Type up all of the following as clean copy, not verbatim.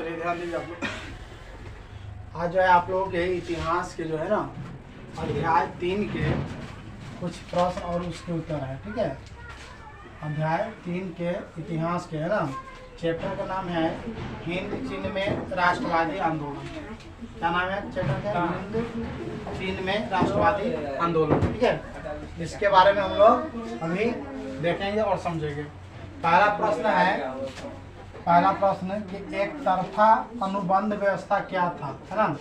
चलिए ध्यान दीजिए आप लोग। आज जो है आप लोगों के इतिहास के जो है ना अध्याय 3 के कुछ प्रश्न और उसके उत्तर है। ठीक है, अध्याय 3 के इतिहास के है ना, चैप्टर का नाम है हिंद चीन में राष्ट्रवादी आंदोलन। क्या नाम है चैप्टर का? हिंद चीन में राष्ट्रवादी आंदोलन। ठीक है, इसके बारे में हम लोग अभी देखेंगे और समझेंगे। पहला प्रश्न कि एक तरफा अनुबंध व्यवस्था क्या था, है ना।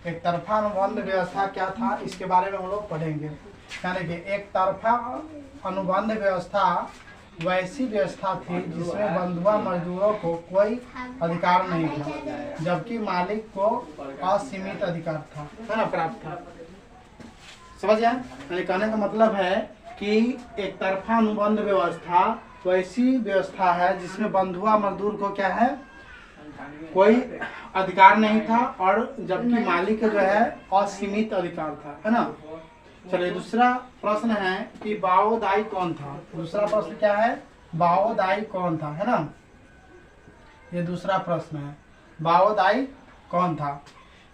एक तरफा अनुबंध व्यवस्था क्या था, इसके बारे में हम लोग पढ़ेंगे। यानी कि एक तरफा अनुबंध व्यवस्था वैसी व्यवस्था थी जिसमें बंधुआ मजदूरों को कोई अधिकार नहीं था, जबकि मालिक को असीमित अधिकार था, है ना, प्राप्त था। समझ गया? यानी कहने का मतलब है कि एक तरफा अनुबंध व्यवस्था वैसी व्यवस्था है जिसमें बंधुआ मजदूर को क्या है, कोई अधिकार नहीं था, और जबकि मालिक जो है असीमित अधिकार था, है ना। चलिए दूसरा प्रश्न है कि बाओदाई कौन था। दूसरा प्रश्न क्या है? बाओदाई कौन था, है ना। ये दूसरा प्रश्न है, बाओदाई कौन था।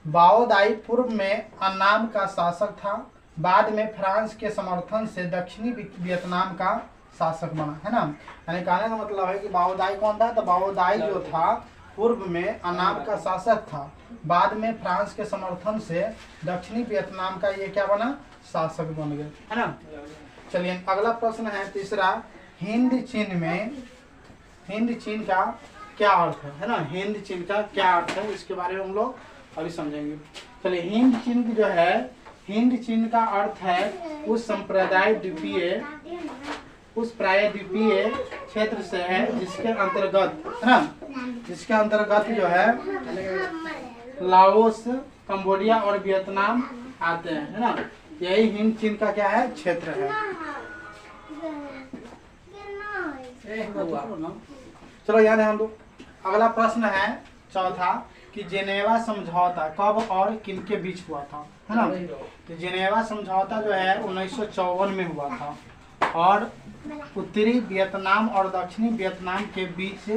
बाओदाई पूर्व में अन्नाम का शासक था, बाद में फ्रांस के समर्थन से दक्षिणी वियतनाम का शासक बना, है ना। यानी कहने का मतलब है कि बाओदाई कौन था। तो बाओदाई जो था पूर्व में अन्नाम का शासक था, बाद में फ्रांस के समर्थन से दक्षिणी वियतनाम का ये क्या बना, शासक बन गए, है ना। चलिए अगला प्रश्न है तीसरा, हिंद चीन का क्या अर्थ है ना। हिंद चीन का क्या अर्थ है, इसके बारे में हम लोग अभी समझेंगे। चलिए हिंद चीन की जो है, हिंद चीन का अर्थ है उस प्रायद्वीपीय क्षेत्र से है जिसके अंतर्गत, है ना, जिसके अंतर्गत जो है लाओस, कंबोडिया और वियतनाम आते हैं, है ना। यही हिंद चीन का क्या है, क्षेत्र है। चलो याद है हम लोग। अगला प्रश्न है चौथा कि जेनेवा समझौता कब और किनके बीच हुआ था, है ना। तो जेनेवा समझौता जो है 1954 में हुआ था, और उत्तरी वियतनाम और दक्षिणी वियतनाम के बीच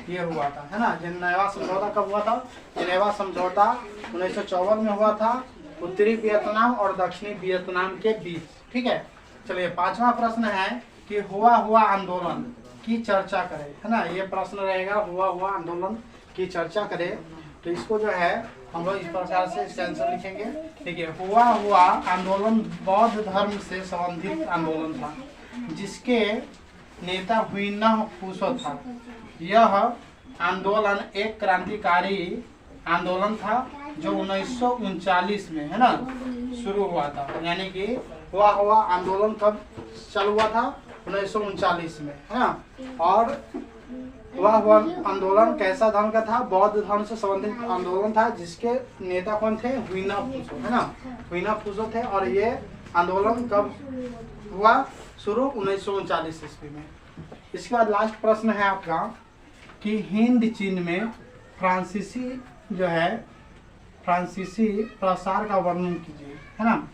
ये हुआ था, है ना। जेनेवा समझौता कब हुआ था? जेनेवा समझौता 1954 में हुआ था, उत्तरी वियतनाम और दक्षिणी वियतनाम के बीच। ठीक है, चलिए पांचवा प्रश्न है कि हुआ आंदोलन की चर्चा करें, है ना। ये प्रश्न रहेगा, हुआ आंदोलन की चर्चा करें। तो इसको जो है हम लोग इस प्रकार से इसका आंसर लिखेंगे। ठीक है, हुआ आंदोलन बौद्ध धर्म से संबंधित आंदोलन था, जिसके नेता हुइनह फूसो था। यह आंदोलन एक क्रांतिकारी आंदोलन था जो 1939 में, है ना, शुरू हुआ था। यानी कि हुआ आंदोलन कब चालू हुआ था? 1939 में, है ना। और हुआ आंदोलन कैसा धर्म का था? बौद्ध धर्म से संबंधित आंदोलन था, जिसके नेता कौन थे? हुइनह फूसो, है ना, हुइनह फूसो थे। और ये आंदोलन कब हुआ शुरू? 1939 ईस्वी में। इसके बाद लास्ट प्रश्न है आपका कि हिंद चीन में फ्रांसीसी प्रसार का वर्णन कीजिए, है ना।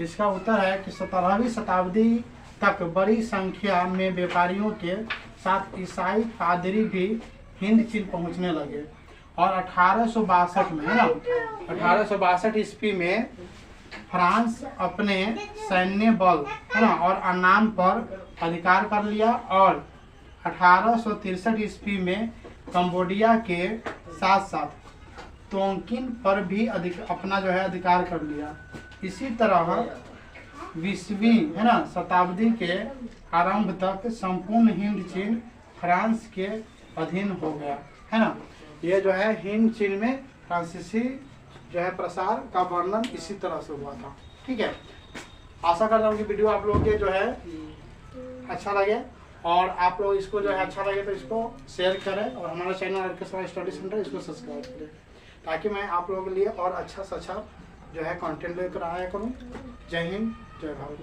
इसका उत्तर है कि 17वीं शताब्दी तक बड़ी संख्या में व्यापारियों के साथ ईसाई पादरी भी हिंद चीन पहुंचने लगे, और 1862 में, है ना, 1862 ईस्वी में फ्रांस अपने सैन्य बल, है ना, और अन्नाम पर अधिकार कर लिया, और 1863 ईस्वी में कंबोडिया के साथ साथ तोंकिन पर भी अपना जो है अधिकार कर लिया। इसी तरह 20वीं, है ना, शताब्दी के आरंभ तक संपूर्ण हिंद चीन फ्रांस के अधीन हो गया, है ना। ये जो है हिंद चीन में फ्रांसीसी जो है प्रसार का वर्णन इसी तरह से हुआ था। ठीक है, आशा करता हूँ कि वीडियो आप लोगों के जो है अच्छा लगे, और आप लोग इसको जो है अच्छा लगे तो इसको शेयर करें, और हमारा चैनल आरके स्टडी सेंटर इसको सब्सक्राइब करें, ताकि मैं आप लोगों के लिए और अच्छा से अच्छा जो है कंटेंट लेकर आया करूँ। जय हिंद, जय भारत।